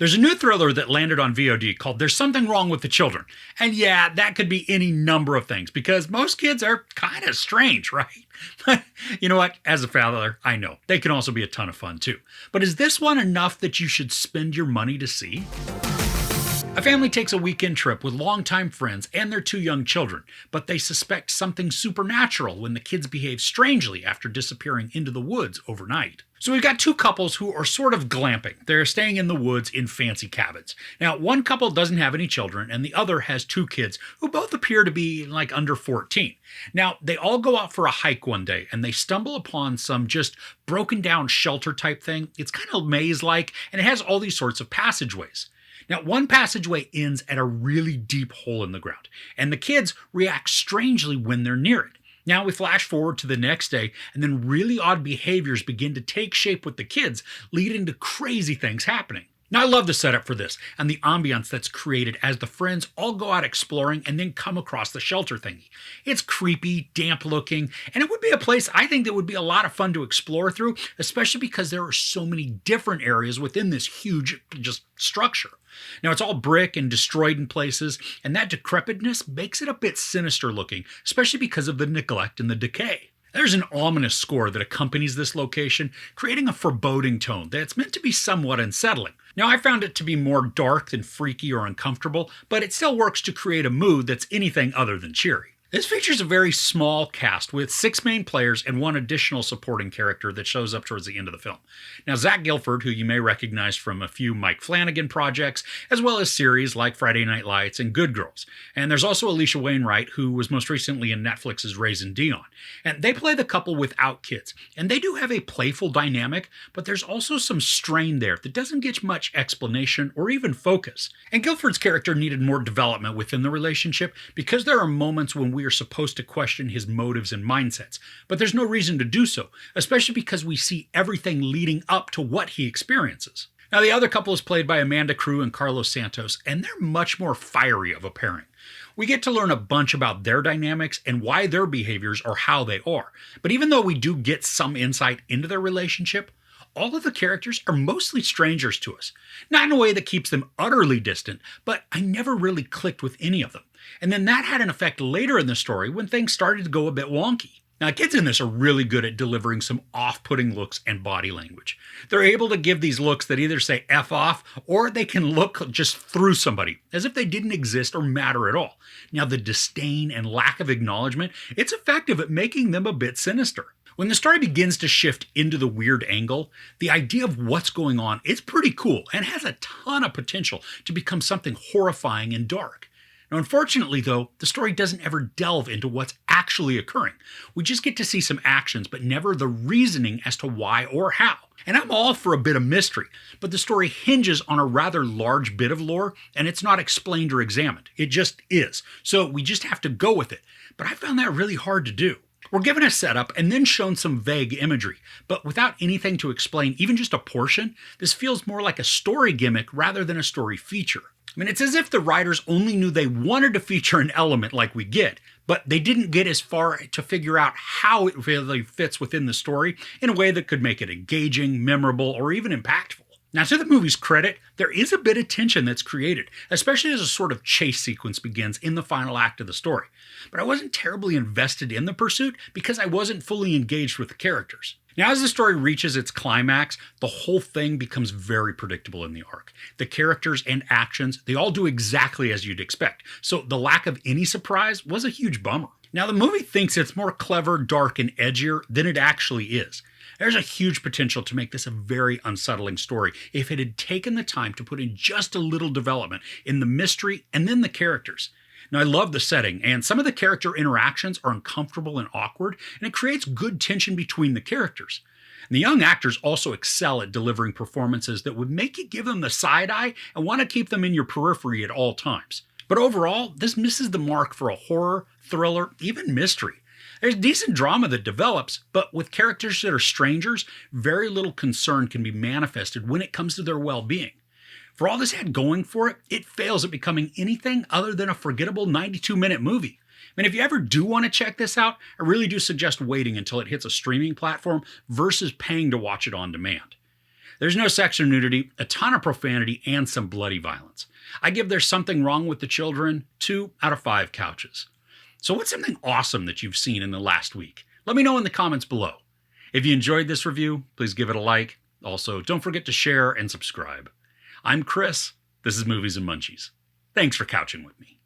There's a new thriller that landed on VOD called There's Something Wrong with the Children. And yeah, that could be any number of things because most kids are kind of strange, right? But you know what? As a father, I know they can also be a ton of fun too. But is this one enough that you should spend your money to see? A family takes a weekend trip with longtime friends and their two young children, but they suspect something supernatural when the kids behave strangely after disappearing into the woods overnight. So we've got two couples who are sort of glamping. They're staying in the woods in fancy cabins. Now, one couple doesn't have any children, and the other has two kids who both appear to be like under 14. Now, they all go out for a hike one day, and they stumble upon some just broken down shelter type thing. It's kind of maze-like, and it has all these sorts of passageways. Now, one passageway ends at a really deep hole in the ground, and the kids react strangely when they're near it. Now we flash forward to the next day, and then really odd behaviors begin to take shape with the kids, leading to crazy things happening. Now I love the setup for this, and the ambiance that's created as the friends all go out exploring and then come across the shelter thingy. It's creepy, damp looking, and it would be a place I think that would be a lot of fun to explore through, especially because there are so many different areas within this huge just structure. Now it's all brick and destroyed in places, and that decrepitness makes it a bit sinister looking, especially because of the neglect and the decay. There's an ominous score that accompanies this location, creating a foreboding tone that's meant to be somewhat unsettling. Now, I found it to be more dark than freaky or uncomfortable, but it still works to create a mood that's anything other than cheery. This features a very small cast with 6 main players and one additional supporting character that shows up towards the end of the film. Now, Zach Gilford, who you may recognize from a few Mike Flanagan projects, as well as series like Friday Night Lights and Good Girls. And there's also Alisha Wainwright, who was most recently in Netflix's Raising Dion. And they play the couple without kids. And they do have a playful dynamic, but there's also some strain there that doesn't get much explanation or even focus. And Gilford's character needed more development within the relationship because there are moments when we are supposed to question his motives and mindsets, but there's no reason to do so, especially because we see everything leading up to what he experiences. Now, the other couple is played by Amanda Crew and Carlos Santos, and they're much more fiery of a pairing. We get to learn a bunch about their dynamics and why their behaviors are how they are, but even though we do get some insight into their relationship, all of the characters are mostly strangers to us. Not in a way that keeps them utterly distant, but I never really clicked with any of them. And then that had an effect later in the story when things started to go a bit wonky. Now, kids in this are really good at delivering some off-putting looks and body language. They're able to give these looks that either say F off, or they can look just through somebody, as if they didn't exist or matter at all. Now, the disdain and lack of acknowledgement, it's effective at making them a bit sinister. When the story begins to shift into the weird angle, the idea of what's going on is pretty cool and has a ton of potential to become something horrifying and dark. Now, unfortunately, though, the story doesn't ever delve into what's actually occurring. We just get to see some actions, but never the reasoning as to why or how. And I'm all for a bit of mystery, but the story hinges on a rather large bit of lore, and it's not explained or examined. It just is. So we just have to go with it. But I found that really hard to do. We're given a setup and then shown some vague imagery, but without anything to explain even just a portion, this feels more like a story gimmick rather than a story feature. I mean, it's as if the writers only knew they wanted to feature an element like we get, but they didn't get as far to figure out how it really fits within the story in a way that could make it engaging, memorable, or even impactful. Now, to the movie's credit, there is a bit of tension that's created, especially as a sort of chase sequence begins in the final act of the story. But I wasn't terribly invested in the pursuit because I wasn't fully engaged with the characters. Now, as the story reaches its climax, the whole thing becomes very predictable in the arc. The characters and actions, they all do exactly as you'd expect, so the lack of any surprise was a huge bummer. Now, the movie thinks it's more clever, dark, and edgier than it actually is. There's a huge potential to make this a very unsettling story if it had taken the time to put in just a little development in the mystery and then the characters. Now, I love the setting, and some of the character interactions are uncomfortable and awkward, and it creates good tension between the characters. And the young actors also excel at delivering performances that would make you give them the side eye and want to keep them in your periphery at all times. But overall, this misses the mark for a horror, thriller, even mystery. There's decent drama that develops, but with characters that are strangers, very little concern can be manifested when it comes to their well-being. For all this had going for it, it fails at becoming anything other than a forgettable 92-minute movie. I mean, if you ever do want to check this out, I really do suggest waiting until it hits a streaming platform versus paying to watch it on demand. There's no sexual nudity, a ton of profanity, and some bloody violence. I give There's Something Wrong with the Children 2 out of 5 couches. So what's something awesome that you've seen in the last week? Let me know in the comments below. If you enjoyed this review, please give it a like. Also, don't forget to share and subscribe. I'm Chris. This is Movies and Munchies. Thanks for couching with me.